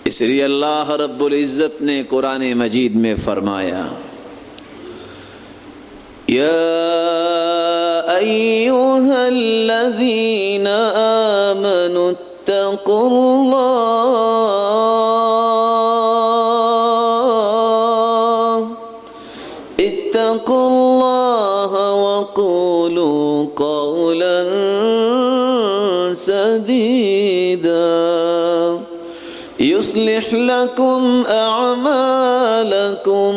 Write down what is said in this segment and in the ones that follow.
اس لیے اللہ رب العزت نے قرآن مجید میں فرمایا یا ایھا الذین آمنوا اتقوا اللہ وقولوا قولا سدیدا يصلح لكم أعمالكم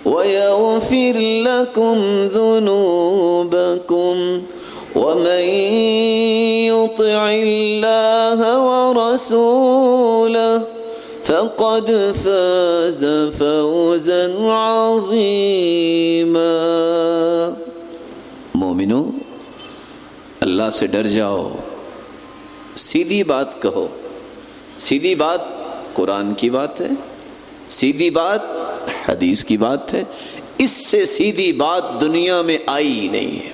ويغفر لكم ذنوبكم ومن يطع الله ورسوله فقد فاز فوزا عظيما۔ مومنو، اللہ سے ڈر جاؤ، سیدھی بات کہو۔ سیدھی بات قرآن کی بات ہے، سیدھی بات حدیث کی بات ہے، اس سے سیدھی بات دنیا میں آئی ہی نہیں ہے۔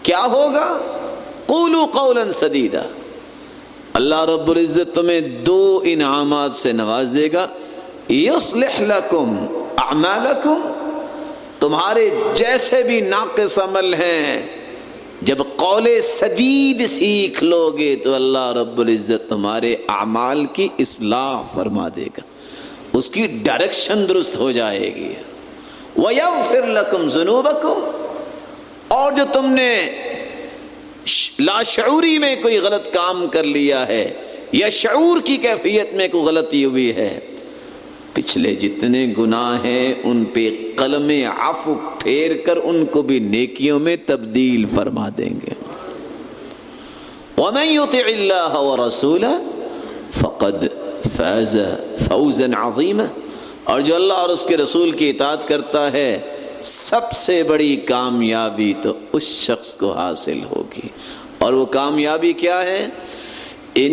کیا ہوگا؟ قولوا قولا سدیدا۔ اللہ رب العزت تمہیں دو انعامات سے نواز دے گا، یصلح لکم اعمالکم، تمہارے جیسے بھی ناقص عمل ہیں جب قول سدید سیکھ لو گے تو اللہ رب العزت تمہارے اعمال کی اصلاح فرما دے گا، اس کی ڈائریکشن درست ہو جائے گی۔ وَيَغْفِرْ لَكُمْ ذُنُوبَكُمْ، اور جو تم نے لاشعوری میں کوئی غلط کام کر لیا ہے یا شعور کی کیفیت میں کوئی غلطی ہوئی ہے، پچھلے جتنے گناہ ہیں ان پہ قلم عفو پھیر کر ان کو بھی نیکیوں میں تبدیل فرما دیں گے۔ وَمَن يُطِعِ اللَّهَ وَرَسُولَهُ فَقَدْ فَازَ فَوْزًا عَظِيمًا، اور جو اللہ اور اس کے رسول کی اطاعت کرتا ہے سب سے بڑی کامیابی تو اس شخص کو حاصل ہوگی۔ اور وہ کامیابی کیا ہے؟ ان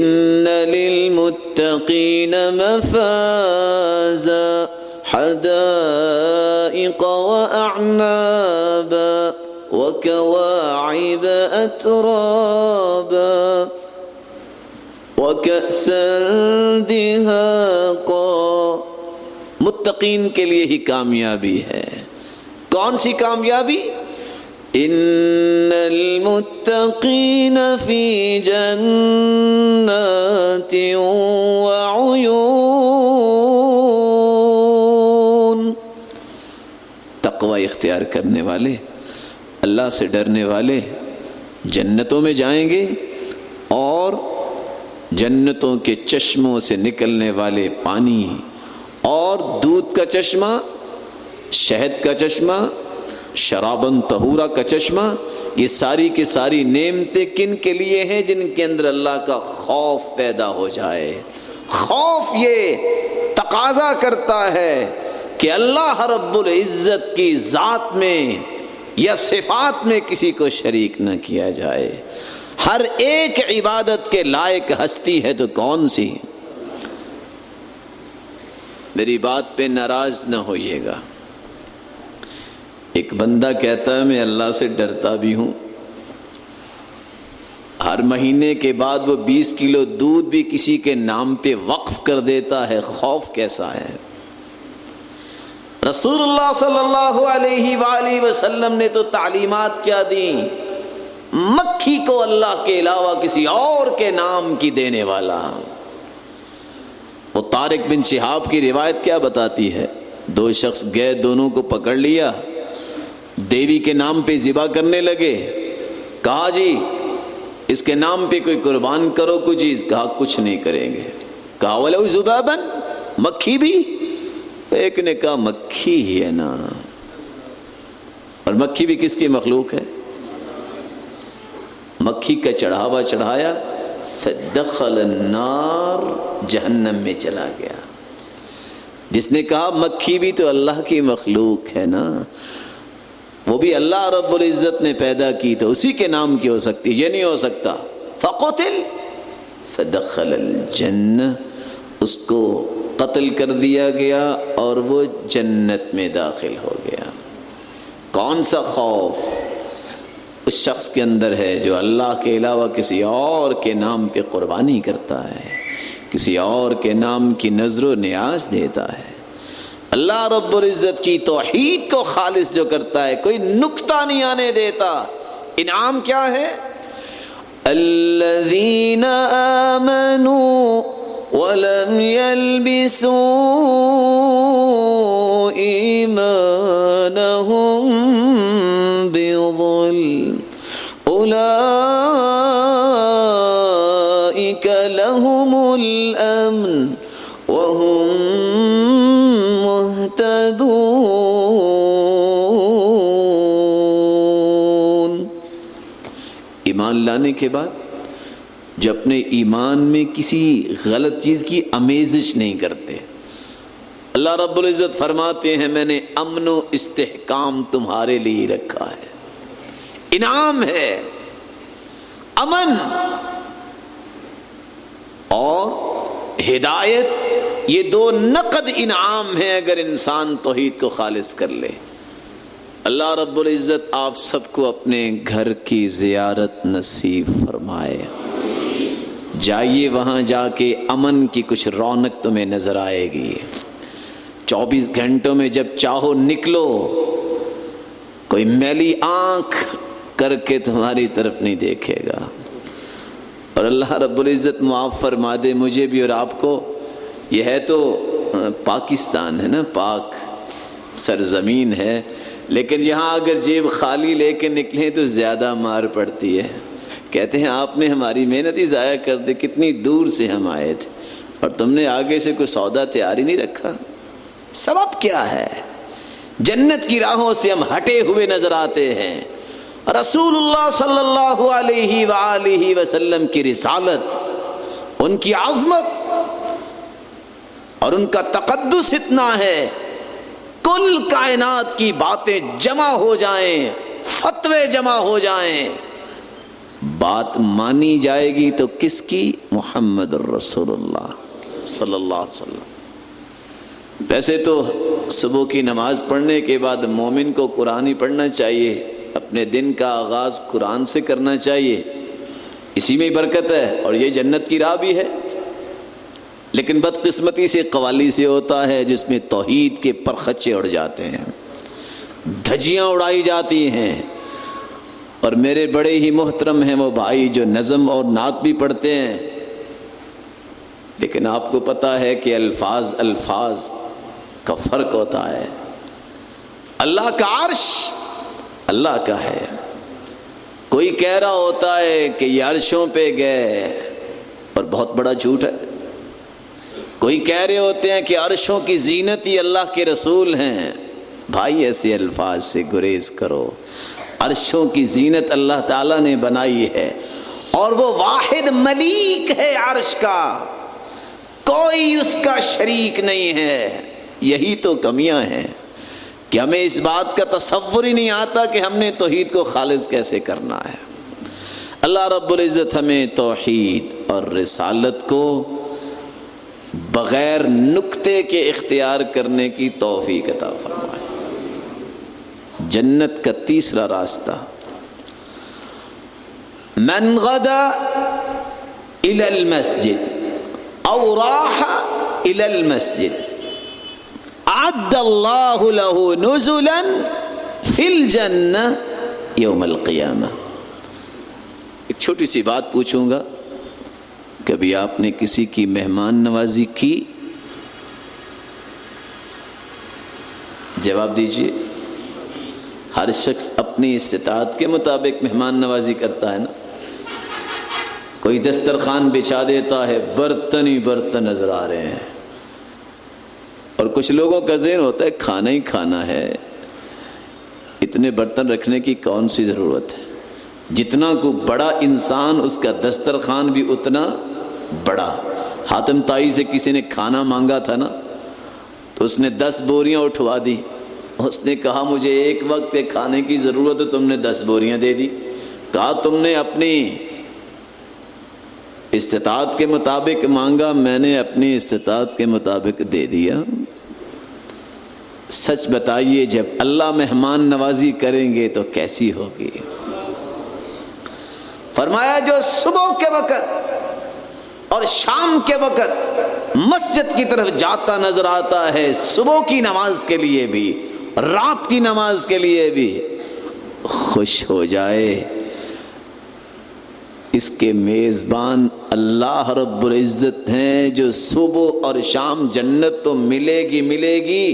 للمتقین مفازا حدائق واعنابا وکواعب اترابا وکأسا دہاقا، متقین کے لیے ہی کامیابی ہے۔ کون سی کامیابی؟ ان المتقین فی جنات وعیون، تقوی اختیار کرنے والے، اللہ سے ڈرنے والے جنتوں میں جائیں گے، اور جنتوں کے چشموں سے نکلنے والے پانی اور دودھ کا چشمہ، شہد کا چشمہ، شرابن طہورا کا چشمہ، یہ ساری کی ساری نعمتیں کن کے لیے ہیں؟ جن کے اندر اللہ کا خوف پیدا ہو جائے۔ خوف یہ تقاضا کرتا ہے کہ اللہ رب العزت کی ذات میں یا صفات میں کسی کو شریک نہ کیا جائے۔ ہر ایک عبادت کے لائق ہستی ہے تو کون سی؟ میری بات پہ ناراض نہ ہوئیے گا۔ ایک بندہ کہتا ہے میں اللہ سے ڈرتا بھی ہوں، ہر مہینے کے بعد وہ 20 کلو دودھ بھی کسی کے نام پہ وقف کر دیتا ہے۔ خوف کیسا ہے؟ رسول اللہ صلی اللہ علیہ وآلہ وسلم نے تو تعلیمات کیا دیں؟ مکھی کو اللہ کے علاوہ کسی اور کے نام کی دینے والا۔ وہ طارق بن شہاب کی روایت کیا بتاتی ہے؟ دو شخص گئے، دونوں کو پکڑ لیا، دیوی کے نام پہ ذبح کرنے لگے۔ کہا جی اس کے نام پہ کوئی قربان کرو کوئی چیز، کہا کچھ نہیں کریں گے۔ کہا وَلَوْ ذُبَابًا، مکھی بھی؟ ایک نے کہا مکھی ہی ہے نا، اور مکھی بھی کس کی مخلوق ہے؟ مکھی کا چڑھاوا چڑھایا، فَدَخَلَ النَّارِ، جہنم میں چلا گیا۔ جس نے کہا مکھی بھی تو اللہ کی مخلوق ہے نا، وہ بھی اللہ رب العزت نے پیدا کی تو اسی کے نام کی ہو سکتی، یہ نہیں ہو سکتا۔ فَقُتِلْ فَدَخَلَ الْجَنَّةَ، اس کو قتل کر دیا گیا اور وہ جنت میں داخل ہو گیا۔ کون سا خوف؟ اس شخص کے اندر ہے جو اللہ کے علاوہ کسی اور کے نام پہ قربانی کرتا ہے، کسی اور کے نام کی نظر و نیاز دیتا ہے۔ اللہ رب العزت کی توحید کو خالص جو کرتا ہے، کوئی نکتہ نہیں آنے دیتا۔ انعام کیا ہے؟ الذین آمنوا ولم يلبسوا ایمانهم بظلم اولئک لهم الامن وهم مهتدون۔ ایمان لانے کے بعد جو اپنے ایمان میں کسی غلط چیز کی آمیزش نہیں کرتے، اللہ رب العزت فرماتے ہیں میں نے امن و استحکام تمہارے لیے رکھا ہے۔ انعام ہے امن اور ہدایت، یہ دو نقد انعام ہیں اگر انسان توحید کو خالص کر لے۔ اللہ رب العزت آپ سب کو اپنے گھر کی زیارت نصیب فرمائے۔ جائیے وہاں جا کے امن کی کچھ رونق تمہیں نظر آئے گی۔ 24 گھنٹوں میں جب چاہو نکلو، کوئی میلی آنکھ کر کے تمہاری طرف نہیں دیکھے گا۔ اور اللہ رب العزت معاف فرما دے مجھے بھی اور آپ کو۔ یہ ہے تو پاکستان ہے نا، پاک سرزمین ہے، لیکن یہاں اگر جیب خالی لے کے نکلیں تو زیادہ مار پڑتی ہے۔ کہتے ہیں آپ نے ہماری محنت ہی ضائع کر دی، کتنی دور سے ہم آئے تھے اور تم نے آگے سے کوئی سودا تیار ہی نہیں رکھا۔ سبب کیا ہے؟ جنت کی راہوں سے ہم ہٹے ہوئے نظر آتے ہیں۔ رسول اللہ صلی اللہ علیہ وآلہ وسلم کی رسالت، ان کی عظمت اور ان کا تقدس اتنا ہے، کل کائنات کی باتیں جمع ہو جائیں، فتوے جمع ہو جائیں، بات مانی جائے گی تو کس کی؟ محمد الرسول اللہ صلی اللہ علیہ وسلم۔ ویسے تو صبح کی نماز پڑھنے کے بعد مومن کو قرآن ہی پڑھنا چاہیے، اپنے دن کا آغاز قرآن سے کرنا چاہیے، اسی میں برکت ہے اور یہ جنت کی راہ بھی ہے۔ لیکن بدقسمتی سے قوالی سے ہوتا ہے جس میں توحید کے پرخچے اڑ جاتے ہیں، دھجیاں اڑائی جاتی ہیں۔ اور میرے بڑے ہی محترم ہیں وہ بھائی جو نظم اور نعت بھی پڑھتے ہیں، لیکن آپ کو پتہ ہے کہ الفاظ کا فرق ہوتا ہے۔ اللہ کا عرش اللہ کا ہے، کوئی کہہ رہا ہوتا ہے کہ یہ عرشوں پہ گئے اور بہت بڑا جھوٹ ہے۔ کوئی کہہ رہے ہوتے ہیں کہ عرشوں کی زینت ہی اللہ کے رسول ہیں۔ بھائی ایسے الفاظ سے گریز کرو، عرشوں کی زینت اللہ تعالیٰ نے بنائی ہے اور وہ واحد ملیک ہے عرش کا، کوئی اس کا شریک نہیں ہے۔ یہی تو کمیاں ہیں کہ ہمیں اس بات کا تصور ہی نہیں آتا کہ ہم نے توحید کو خالص کیسے کرنا ہے۔ اللہ رب العزت ہمیں توحید اور رسالت کو بغیر نکتے کے اختیار کرنے کی توفیق عطا فرمائے۔ جنت کا تیسرا راستہ، من غدا الى المسجد او راح الى المسجد اعد اللہ له نزلا فی الجنہ یوم القیامہ۔ ایک چھوٹی سی بات پوچھوں گا، کبھی آپ نے کسی کی مہمان نوازی کی؟ جواب دیجئے۔ ہر شخص اپنی استطاعت کے مطابق مہمان نوازی کرتا ہے نا۔ کوئی دسترخوان بچھا دیتا ہے، برتن ہی برتن نظر آ رہے ہیں، اور کچھ لوگوں کا ذہن ہوتا ہے کھانا ہی کھانا ہے، اتنے برتن رکھنے کی کون سی ضرورت ہے؟ جتنا کو بڑا انسان اس کا دسترخوان بھی اتنا بڑا۔ حاتم طائی سے کسی نے کھانا مانگا تھا نا، تو اس نے 10 بوریاں اٹھوا دی۔ اس نے کہا مجھے ایک وقت کے کھانے کی ضرورت ہے، تم نے 10 بوریاں دے دی۔ کہا تم نے اپنی استطاعت کے مطابق مانگا، میں نے اپنی استطاعت کے مطابق دے دیا۔ سچ بتائیے جب اللہ مہمان نوازی کریں گے تو کیسی ہوگی؟ فرمایا جو صبح کے وقت اور شام کے وقت مسجد کی طرف جاتا نظر آتا ہے، صبح کی نماز کے لیے بھی رات کی نماز کے لیے بھی، خوش ہو جائے، اس کے میزبان اللہ رب العزت ہیں، جو صبح اور شام جنت تو ملے گی،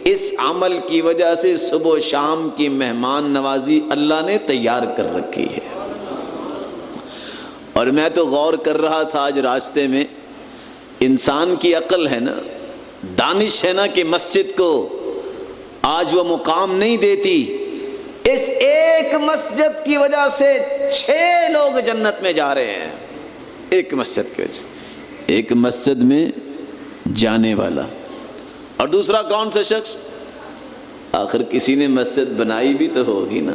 اس عمل کی وجہ سے صبح و شام کی مہمان نوازی اللہ نے تیار کر رکھی ہے۔ اور میں تو غور کر رہا تھا آج راستے میں، انسان کی عقل ہے نا، دانش ہے نا، کہ مسجد کو آج وہ مقام نہیں دیتی، اس ایک مسجد کی وجہ سے 6 لوگ جنت میں جا رہے ہیں، ایک مسجد کی وجہ سے، ایک مسجد میں جانے والا۔ اور دوسرا کون سا شخص؟ آخر کسی نے مسجد بنائی بھی تو ہوگی نا۔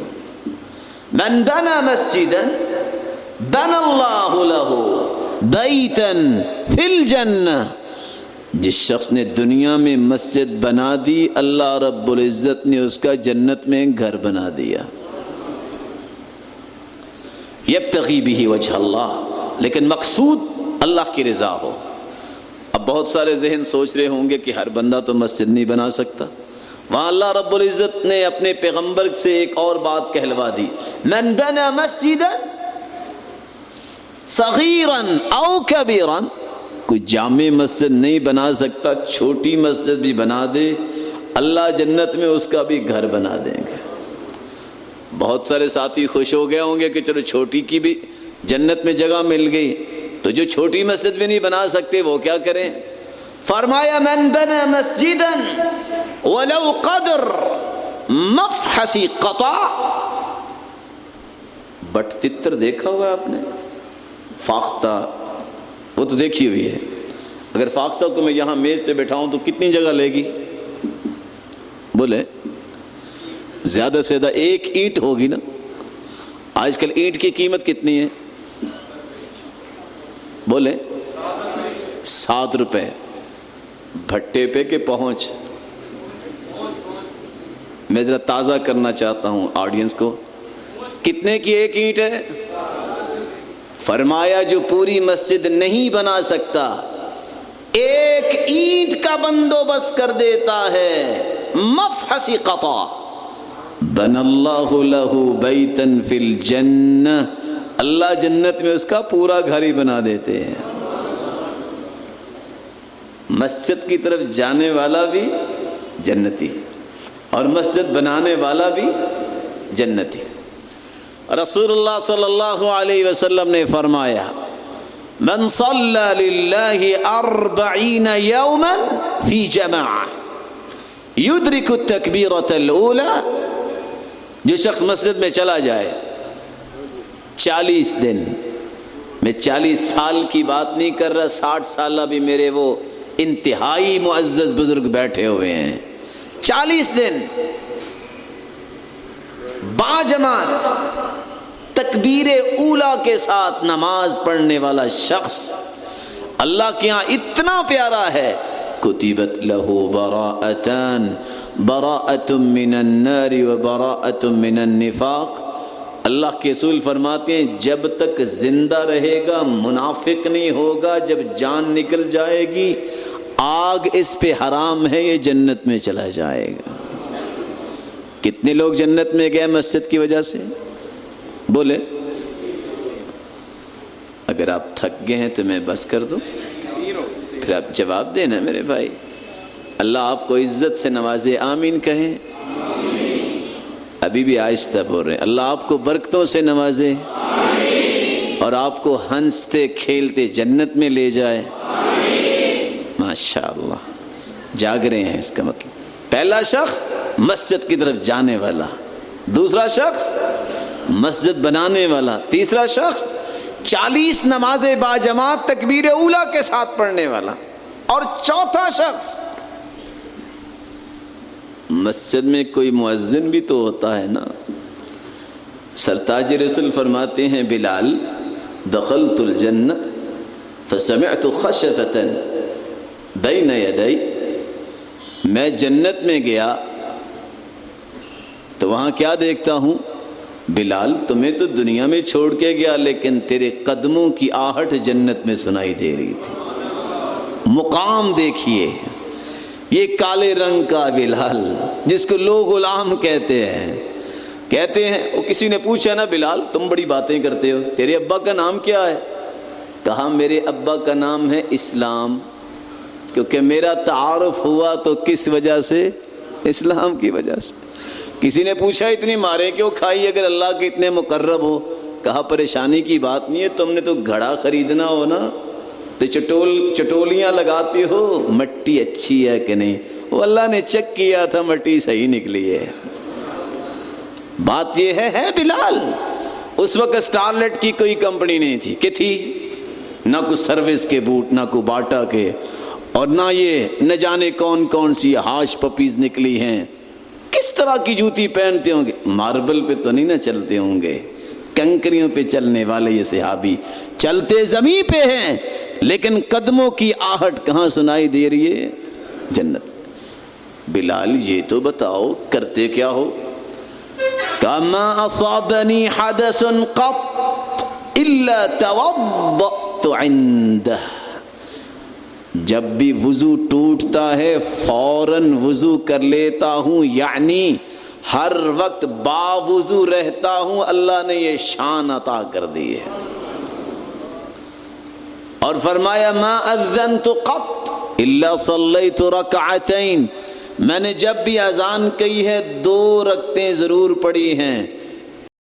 من بنا مسجدا بنا اللہ لہ بیتا فی الجنہ، جس شخص نے دنیا میں مسجد بنا دی، اللہ رب العزت نے اس کا جنت میں گھر بنا دیا۔ یبتغی بہ وجہ اللہ، لیکن مقصود اللہ کی رضا ہو۔ اب بہت سارے ذہن سوچ رہے ہوں گے کہ ہر بندہ تو مسجد نہیں بنا سکتا۔ وہاں اللہ رب العزت نے اپنے پیغمبر سے ایک اور بات کہلوا دی، من بنا مسجدا صغیرا او کبیرا، کوئی جامع مسجد نہیں بنا سکتا، چھوٹی مسجد بھی بنا دے، اللہ جنت میں اس کا بھی گھر بنا دیں گے۔ بہت سارے ساتھی خوش ہو گئے ہوں گے کہ چلو چھوٹی کی بھی جنت میں جگہ مل گئی، تو جو چھوٹی مسجد بھی نہیں بنا سکتے وہ کیا کریں؟ فرمایا من بنا مسجدا ولو قدر مفحص قطع، بٹ تتر دیکھا ہوا آپ نے؟ فاختہ وہ تو دیکھی ہوئی ہے، اگر فاختہ کو میں یہاں میز پہ بیٹھاؤں تو کتنی جگہ لے گی؟ بولے زیادہ سے زیادہ ایک اینٹ ہوگی نا۔ آج کل اینٹ کی قیمت کتنی ہے؟ بولے 7 روپے، بھٹے پہ کہ پہنچ؟ میں ذرا تازہ کرنا چاہتا ہوں آڈینس کو، کتنے کی ایک اینٹ ہے؟ فرمایا جو پوری مسجد نہیں بنا سکتا، ایک اینٹ کا بندوبست کر دیتا ہے، مفحص قطع، بن اللہ لہ بیتا فی الجنہ، اللہ جنت میں اس کا پورا گھر ہی بنا دیتے ہیں۔ مسجد کی طرف جانے والا بھی جنتی اور مسجد بنانے والا بھی جنتی۔ رسول اللہ صلی اللہ علیہ وسلم نے فرمایا من صلی للہ 40 یوما فی جماعہ یدرک التکبیرۃ الاولی، جو شخص مسجد میں چلا جائے 40 دن، میں 40 سال کی بات نہیں کر رہا، 60 سالہ بھی میرے وہ انتہائی معزز بزرگ بیٹھے ہوئے ہیں، 40 دن باجماعت تکبیر اولا کے ساتھ نماز پڑھنے والا شخص اللہ کے ہاں اتنا پیارا ہے، کتبت لہ براءتان، براءۃ من النار و براءۃ من النفاق، اللہ کے رسول فرماتے ہیں جب تک زندہ رہے گا منافق نہیں ہوگا، جب جان نکل جائے گی آگ اس پہ حرام ہے، یہ جنت میں چلا جائے گا۔ کتنے لوگ جنت میں گئے مسجد کی وجہ سے؟ بولے اگر آپ تھک گئے ہیں تو میں بس کر دوں، پھر آپ جواب دینا میرے بھائی۔ اللہ آپ کو عزت سے نوازے، آمین کہیں۔ ابھی بھی آہستہ بول رہے ہیں، اللہ آپ کو برکتوں سے نوازے اور آپ کو ہنستے کھیلتے جنت میں لے جائے، ماشاءاللہ۔ جاگ رہے ہیں، اس کا مطلب پہلا شخص مسجد کی طرف جانے والا، دوسرا شخص مسجد بنانے والا، تیسرا شخص 40 نمازیں باجماعت تکبیر اولا کے ساتھ پڑھنے والا، اور چوتھا شخص مسجد میں کوئی مؤذن بھی تو ہوتا ہے نا۔ سرتاج رسول فرماتے ہیں بلال دخلت الجنہ فسمعت خشفۃ بین یدی، میں جنت میں گیا تو وہاں کیا دیکھتا ہوں؟ بلال تمہیں تو دنیا میں چھوڑ کے گیا لیکن تیرے قدموں کی آہٹ جنت میں سنائی دے رہی تھی. مقام دیکھیے، یہ کالے رنگ کا بلال جس کو لوگ غلام کہتے ہیں. وہ کسی نے پوچھا نا بلال تم بڑی باتیں کرتے ہو، تیرے ابا کا نام کیا ہے؟ کہا میرے ابا کا نام ہے اسلام، کیونکہ میرا تعارف ہوا تو کس وجہ سے؟ اسلام کی وجہ سے. کسی نے پوچھا اتنی مارے کیوں کھائی اگر اللہ کے اتنے مقرب ہو؟ کہا پریشانی کی بات نہیں ہے، تم نے تو گھڑا خریدنا ہو نا تو چٹولیاں لگاتے ہو مٹی اچھی ہے کہ نہیں، وہ اللہ نے چیک کیا تھا مٹی صحیح نکلی ہے. بات یہ ہے بلال اس وقت اسٹارلیٹ کی کوئی کمپنی نہیں تھی کہ تھی، نہ کوئی سروس کے بوٹ، نہ کوئی باٹا کے، اور نہ یہ نہ جانے کون کون سی ہاش پپیز نکلی ہیں. کس طرح کی جوتی پہنتے ہوں گے؟ ماربل پہ تو نہیں نہ چلتے ہوں گے، کنکریوں پہ چلنے والے یہ صحابی چلتے زمین پہ ہیں لیکن قدموں کی آہٹ کہاں سنائی دے رہی ہے؟ جنت. بلال یہ تو بتاؤ کرتے کیا ہو؟ کما اصابنی حدث قط الا توضأت عنده. جب بھی وضو ٹوٹتا ہے فوراً وضو کر لیتا ہوں، یعنی ہر وقت باوضو رہتا ہوں. اللہ نے یہ شان عطا کر دی ہے. اور فرمایا ما اذنت قط الا صلیت رکعتین، میں نے جب بھی اذان کہی ہے 2 رکعتیں ضرور پڑھی ہیں